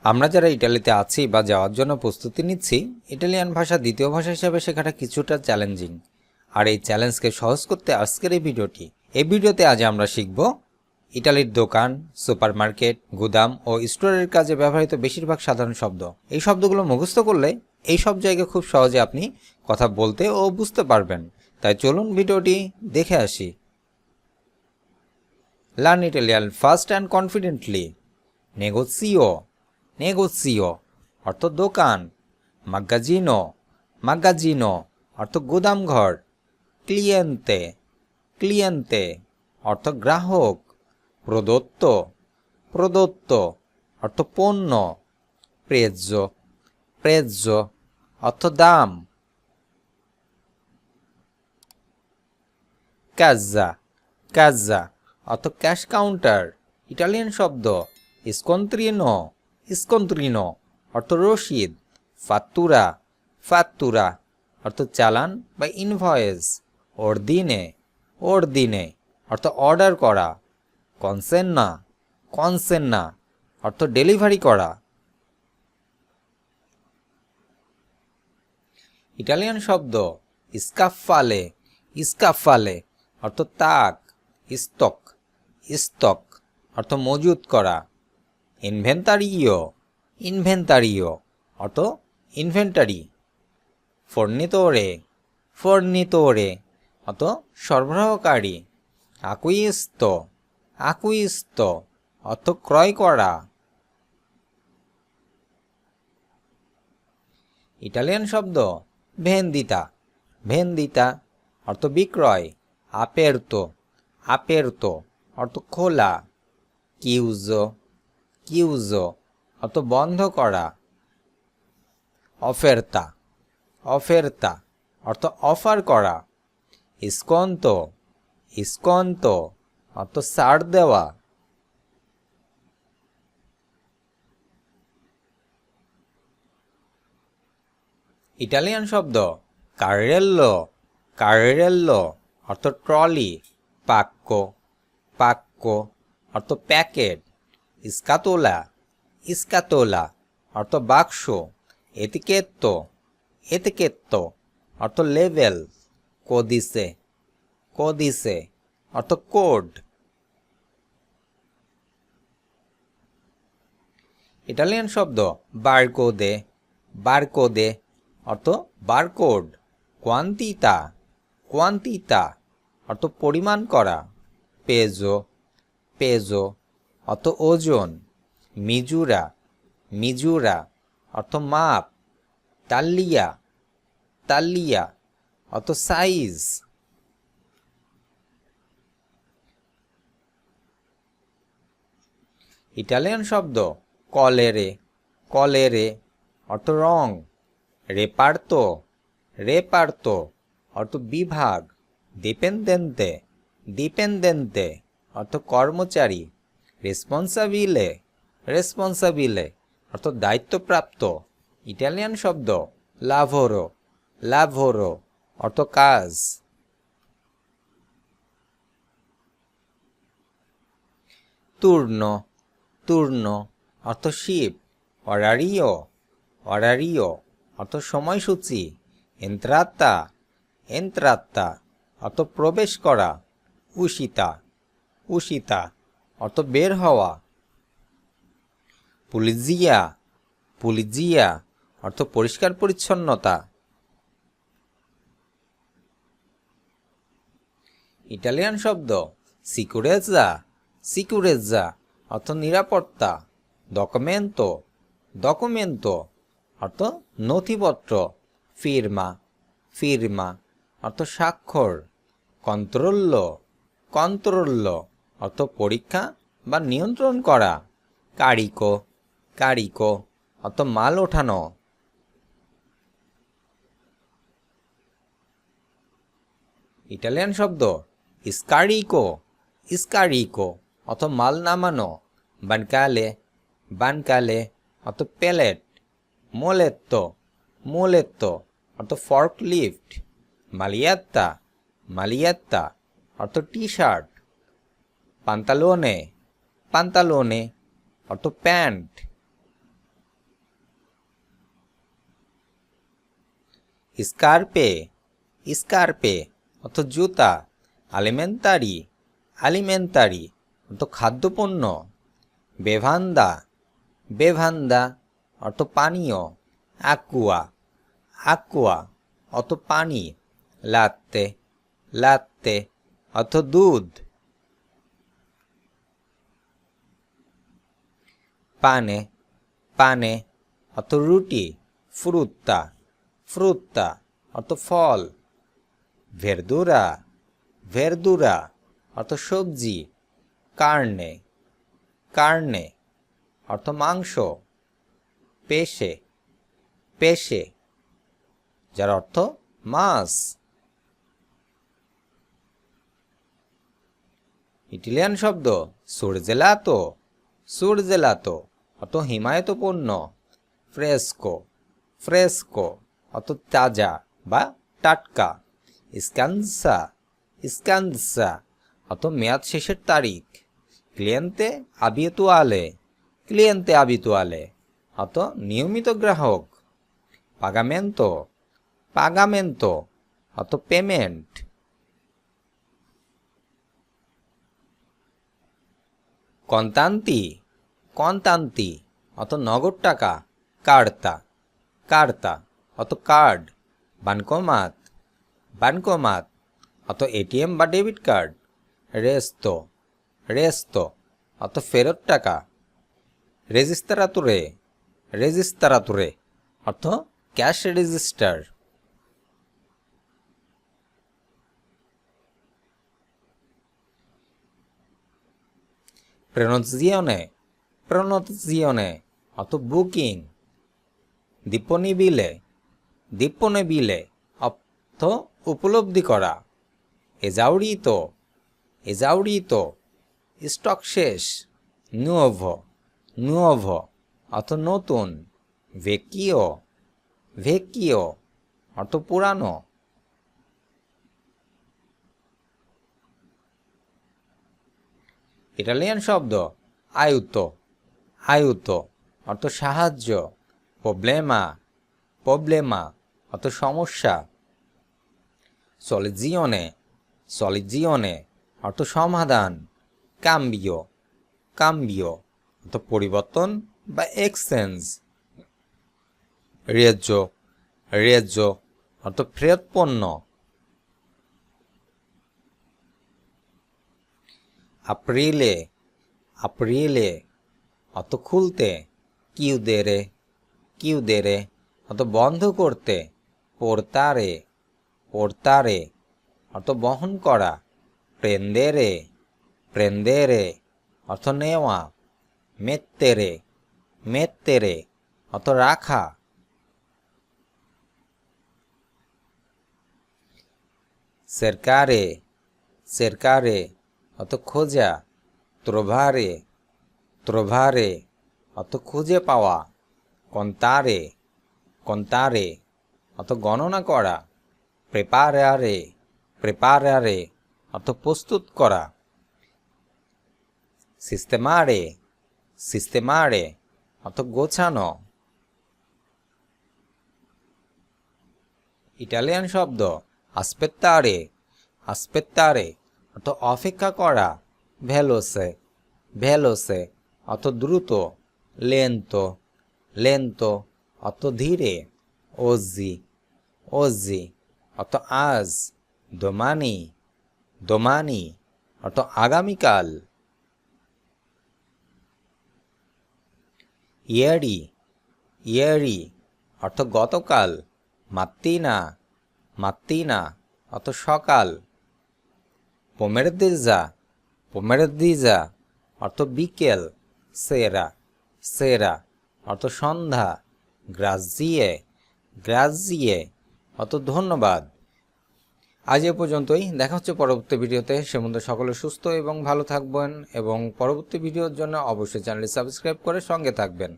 আমরা যারা ইটালিতে আছি বা যাওয়ার জন্য প্রস্তুতি নিচ্ছি, ইটালিয়ান ভাষা দ্বিতীয় ভাষা হিসেবে শেখাটা কিছুটা চ্যালেঞ্জিং। আর এই চ্যালেঞ্জকে সহজ করতে আজকের এই ভিডিওটি। এই ভিডিওতে আজ আমরা শিখব ইটালির দোকান, সুপারমার্কেট, গুদাম ও স্টোরের কাজে ব্যবহৃত বেশিরভাগ সাধারণ শব্দ। এই শব্দগুলো মুখস্থ করলে এই সব জায়গায় খুব সহজে আপনি কথা বলতে ও বুঝতে পারবেন। তাই চলুন ভিডিওটি দেখে আসি। Learn Italian fast and confidently. নেগোসিও, নেগোসিও অর্থ দোকান। মাগাজিনো, মাগাজিনো অর্থ গুদামঘর। ক্লিয়েন্তে, ক্লিয়েন্তে অর্থ গ্রাহক। প্রদত্ত, প্রদত্ত অর্থ পণ্য। প্রেজ্জো, প্রেজ্জো অর্থ দাম। কাজ্জা, কাজ্জা অর্থ ক্যাশ কাউন্টার। ইটালিয়ান শব্দ। স্কন্ত্রিনো, স্কন্ত্রিনো অর্থ রসিদ। ফাত্তুরা, ফাত্তুরা অর্থ চালান বা ইনভয়েস। অর্দিনে, অর্দিনে অর্থ অর্ডার করা। কনসেন্না, কনসেন্না অর্থ ডেলিভারি করা। ইটালিয়ান শব্দ। স্কাফালে, স্কাফালে অর্থ তাক। স্টক, স্টক অর্থ মজুত করা। ইনভেন্টারিও, ইনভেন্টারিও অর্থ ইনভেন্টারি। ফর্নিতোরে, ফর্নিতোরে অর্থ সরবরাহকারী। আকুইস্তো, আকুইস্তো অর্থ ক্রয় করা। ইটালিয়ান শব্দ। ভেন্দিতা, ভেন্দিতা অর্থ বিক্রয়। আपेर्तो, আपेर्तो অর্থ খোলা। কিউজো, কিউজো অর্থ বন্ধ করা। অফেরতা, অফেরতা অর্থ অফার করা। স্কন্তো, স্কন্তো অর্থ ছাড় দেওয়া। ইটালিয়ান শব্দ। কারেল্লো, কারেল্লো অর্থ ট্রলি। পাক্কো, পাক্কো অর্থ প্যাকেট। স্কাতোলা, স্কাতোলা অর্থ বাক্স। এতিকেত্তো, এতিকেত্তো অর্থ লেভেল। কোদিসে, কোদিসে অর্থ কোড। ইটালিয়ান শব্দ। বারকোদে, বারকোদে অর্থ বারকোড। কোয়ান্তিতা, কোয়ান্তিতা অর্থ পরিমাণ করা। পেজো, পেজো অর্থ ওজন। মিজুরা, মিজুরা অর্থ মাপ। তাল্লিয়া, তাল্লিয়া অর্থ সাইজ। ইটালিয়ান শব্দ। কলেরে, কলেরে অর্থ রং। রেপার্তো, রেপার্তো অর্থ বিভাগ। ডিপেন্দেন্তে, ডিপেন্দেন্তে অর্থ কর্মচারী। রেসপন্সাবিলে, রেসপন্সাবিলে অর্থ দায়িত্বপ্রাপ্ত। ইটালিয়ান শব্দ। লাভোরো, লাভোরো অর্থ কাজ। তুর্ণ, তুর্ণ অর্থ শিপ। অরারিও, অরারিও অর্থ সময়সূচি। এন্ত্রাত্তা, এন্ত্রাত্তা অর্থ প্রবেশ করা। উষিতা, উষিতা অর্থ বের হওয়া। পুলিজিয়া, পুলিজিয়া অর্থ পরিষ্কার পরিচ্ছন্নতা। ইটালিয়ান শব্দ। সিকুরেজ্জা, সিকুরেজ্জা অর্থ নিরাপত্তা। ডকুমেন্তো, ডকুমেন্তো অর্থ নথিপত্র। ফিরমা, ফিরমা অর্থ স্বাক্ষর। কন্ট্রোল্লো, কন্ট্রোল্লো অর্থ পরীক্ষা বা নিয়ন্ত্রণ করা। কারিকো, কারিকো অর্থ মাল ওঠানো। ইটালিয়ান শব্দ। স্কারিকো, স্কারিকো অর্থ মাল নামানো। বানকালে, বানকালে অর্থ প্যালেট। মোলেত্তো, মোলেত্তো অর্থ ফর্কলিফট। মালিয়াত্তা, মালিয়াত্তা অর্থ টি শার্ট। পান্তালোনে, পান্তালোনে অর্থ প্যান্ট। স্কার্পে স্কার্পে অর্থ জুতা, আলিমেন্টারি আলিমেন্টারি অর্থ খাদ্যপণ্য, বেভান্দা বেভান্দা অর্থ পানীয়, আকুয়া আকুয়া অর্থ পানি, লাত্তে লাত্তে অর্থ দুধ, পানে পানে অর্থ রুটি, ফ্রুত্তা ফ্রুত্তা অর্থ ফল, ভেরদুরা ভেরদুরা অর্থ সবজি, কার্নে কার্নে অর্থ মাংস, পেশে পেশে যার অর্থ মাছ। ইটালিয়ান শব্দ সুরজেলাতো সুরজেলাতো অর্থ হিমায়িতপূর্ণ, ফ্রেস্কো ফ্রেস্কো অর্থ তাজা বা টাটকা, স্কানসা স্কানসা অর্থ মেয়াদ শেষের তারিখ, ক্লিয়েন্তে আবিতুয়ালে ক্লিয়েন্তে আবিতুয়ালে অর্থ নিয়মিত গ্রাহক, পাগামেন্তো পাগামেন্তো অর্থ পেমেন্ট, কন্তান্তি কন্তান্তি অত নগদ টাকা, কার্তা কার্তা অত কার্ড, বানকোমাত বানকোমাত অত এটিএম বা ডেবিট কার্ড, রেস্তো রেস্তো অত ফেরত টাকা, রেজিস্তারাতুরে রেজিস্তারাতুরে অর্থ ক্যাশ রেজিস্টার। প্রনোনজিওনে প্রনোনজিওনে অত বুকিং, দিপনিবিলে দিপনিবিলে অর্থ উপলব্ধি করা, এজাউরিতো এজাউরিতো স্টক শেষ, নুয়োভো নুয়োভো অর্থ নতুন, ভেকিও ভেকিও অর্থ পুরানো। ইটালিয়ান শব্দ আয়ুতো আয়ুতো অর্থ সাহায্য, প্রবলেমা প্রবলেমা অর্থ সমস্যা, সলিজিওনে সলিজিওনে অর্থ সমাধান, কাম্বিও কাম্বিও অর্থ পরিবর্তন বা এক্সচেঞ্জ, রেজ্জো রেজ্জো অর্থ ফেরত পণ্য, আপ্রিলে আপ্রিলে অত খুলতে, কিউদেরে কিউদেরে অত বন্ধ করতে, পোর্তারে পোর্তারে অত বহন করা, প্রেন্দেরে প্রেন্দেরে অর্থ নেওয়া, মেত্তেরে মেত্তেরে অত রাখা, সেরকারে সেরকারে অত খোঁজা, ত্রোভারে ত্রোভারে অত খুঁজে পাওয়া, কন্তারে কন্তারে অত গণনা করা, প্রেপারারে প্রেপারারে অত প্রস্তুত করা, সিস্টেমারে সিস্টেমারে অত গোছানো। ইটালিয়ান শব্দ আসপেত্তারে আসপেত্তারে অত অপেক্ষা করা, ভেলোসে ভেলোসে অত দ্রুত, লেন্তো লেন্তো অত ধীরে, ওজি ওজি অত আজ, দোমানি দোমানি অত আগামীকাল, ইয়েরি ইয়েরি অর্থ গতকাল, মাত্তিনা মাত্তিনা অত সকাল, পোমেরদিজা পোমেরদিজা অর্থ বিকেল, সেরা সেরা অর্থ সন্ধ্যা, গ্রাজিয়ে গ্রাজিয়ে অত ধন্যবাদ। আজ এ পর্যন্তই, দেখা হচ্ছে পরবর্তী ভিডিওতে। সে মধ্যে সকলে সুস্থ এবং ভালো থাকবেন এবং পরবর্তী ভিডিওর জন্য অবশ্যই চ্যানেলটি সাবস্ক্রাইব করে সঙ্গে থাকবেন।